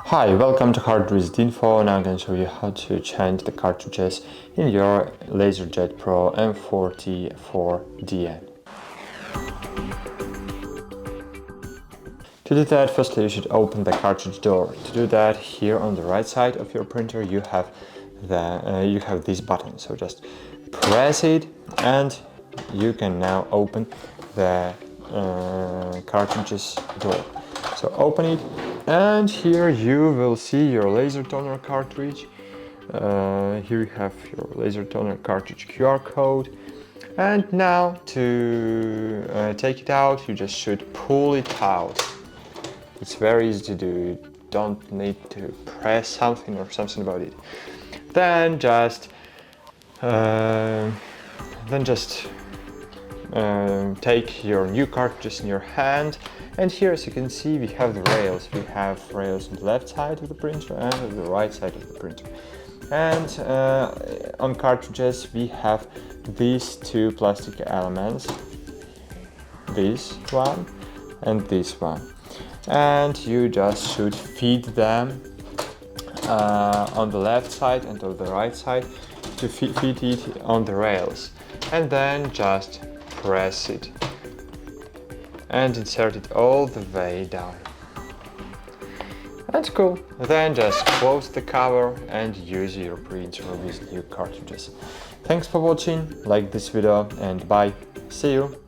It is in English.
Hi, welcome to HardReset.Info. Now I'm going to show you how to change the cartridges in your LaserJet Pro M404dn. To do that, firstly you should open the cartridge door. To do that, here on the right side of your printer you have this button. So just press it and you can now open the cartridges door. So open it, and here you will see your laser toner cartridge. Here you have your laser toner cartridge QR code. And now to take it out, you just should pull it out. It's very easy to do. You don't need to press something or something about it. Then just take your new cartridges in your hand, and here, as you can see, we have the rails. We have rails on the left side of the printer and on the right side of the printer. And on cartridges we have these two plastic elements, this one and this one, and you just should feed them on the left side and on the right side to feed it on the rails, and then just press it and insert it all the way down. That's cool. Then just close the cover and use your printer with new cartridges. Thanks for watching, like this video, and bye. See you.